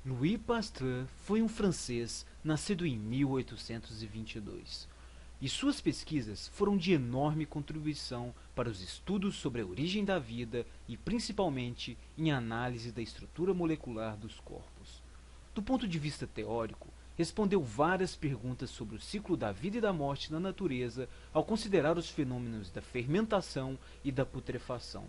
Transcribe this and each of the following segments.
Louis Pasteur foi um francês nascido em 1822, e suas pesquisas foram de enorme contribuição para os estudos sobre a origem da vida e principalmente em análise da estrutura molecular dos corpos. Do ponto de vista teórico, respondeu várias perguntas sobre o ciclo da vida e da morte na natureza ao considerar os fenômenos da fermentação e da putrefação.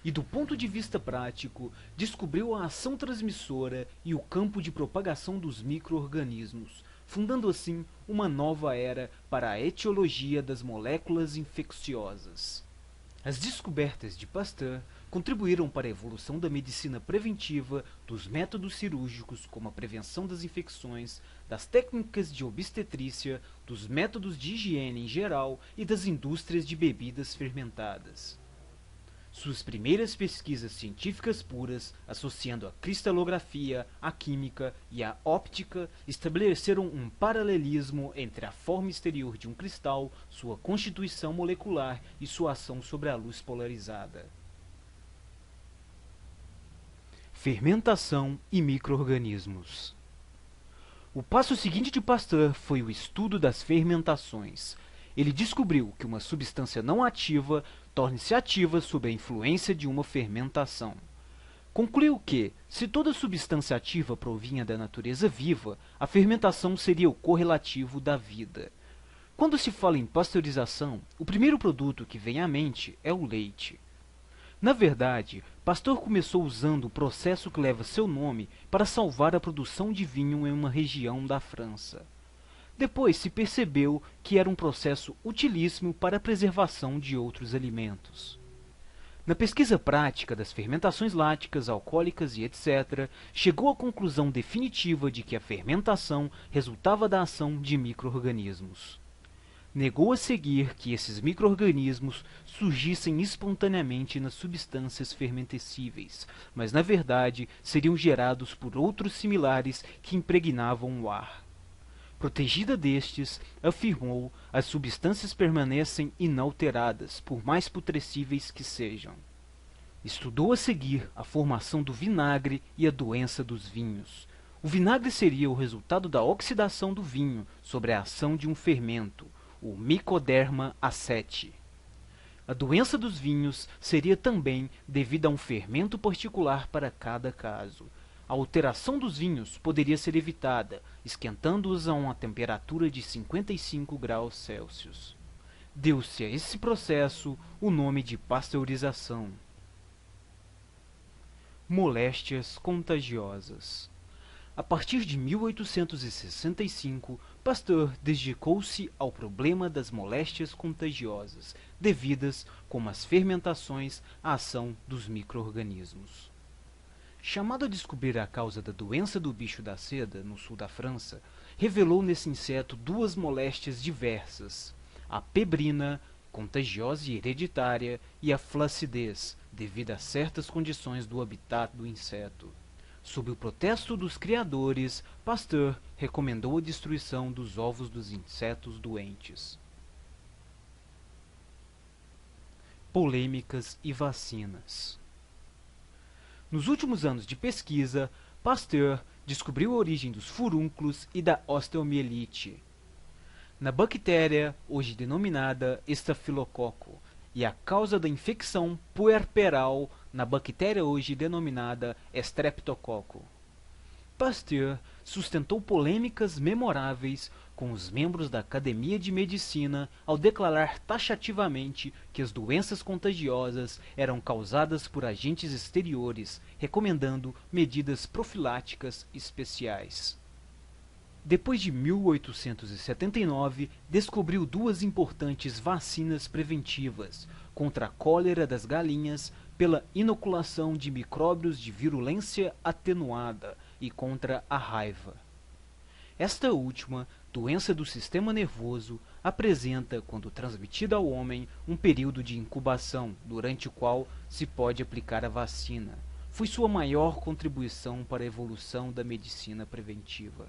E do ponto de vista prático, descobriu a ação transmissora e o campo de propagação dos micro-organismos, fundando assim uma nova era para a etiologia das moléculas infecciosas. As descobertas de Pasteur contribuíram para a evolução da medicina preventiva, dos métodos cirúrgicos como a prevenção das infecções, das técnicas de obstetrícia, dos métodos de higiene em geral e das indústrias de bebidas fermentadas. Suas primeiras pesquisas científicas puras, associando a cristalografia, a química e a óptica, estabeleceram um paralelismo entre a forma exterior de um cristal, sua constituição molecular e sua ação sobre a luz polarizada. Fermentação e micro-organismos. O passo seguinte de Pasteur foi o estudo das fermentações. Ele descobriu que uma substância não ativa torna-se ativa sob a influência de uma fermentação. Concluiu que, se toda substância ativa provinha da natureza viva, a fermentação seria o correlativo da vida. Quando se fala em pasteurização, o primeiro produto que vem à mente é o leite. Na verdade, Pasteur começou usando o processo que leva seu nome para salvar a produção de vinho em uma região da França. Depois se percebeu que era um processo utilíssimo para a preservação de outros alimentos. Na pesquisa prática das fermentações láticas, alcoólicas e etc., chegou à conclusão definitiva de que a fermentação resultava da ação de micro-organismos. Negou a seguir que esses micro-organismos surgissem espontaneamente nas substâncias fermentescíveis, mas na verdade seriam gerados por outros similares que impregnavam o ar. Protegida destes, afirmou, as substâncias permanecem inalteradas, por mais putrescíveis que sejam. Estudou a seguir a formação do vinagre e a doença dos vinhos. O vinagre seria o resultado da oxidação do vinho sobre a ação de um fermento, o Mycoderma aceti. A doença dos vinhos seria também devida a um fermento particular para cada caso. A alteração dos vinhos poderia ser evitada, esquentando-os a uma temperatura de 55 graus Celsius. Deu-se a esse processo o nome de pasteurização. Moléstias contagiosas. A partir de 1865, Pasteur dedicou-se ao problema das moléstias contagiosas, devidas, como as fermentações, à ação dos micro-organismos. Chamado a descobrir a causa da doença do bicho da seda, no sul da França, revelou nesse inseto duas moléstias diversas, a pebrina, contagiosa e hereditária, e a flacidez, devido a certas condições do habitat do inseto. Sob o protesto dos criadores, Pasteur recomendou a destruição dos ovos dos insetos doentes. Polêmicas e vacinas. Nos últimos anos de pesquisa, Pasteur descobriu a origem dos furúnculos e da osteomielite na bactéria, hoje denominada Estafilococo, e a causa da infecção puerperal na bactéria hoje denominada Streptococo. Pasteur sustentou polêmicas memoráveis com os membros da Academia de Medicina ao declarar taxativamente que as doenças contagiosas eram causadas por agentes exteriores, recomendando medidas profiláticas especiais. Depois de 1879, descobriu duas importantes vacinas preventivas contra a cólera das galinhas pela inoculação de micróbios de virulência atenuada e contra a raiva. Esta última, doença do sistema nervoso, apresenta, quando transmitida ao homem, um período de incubação, durante o qual se pode aplicar a vacina. Foi sua maior contribuição para a evolução da medicina preventiva.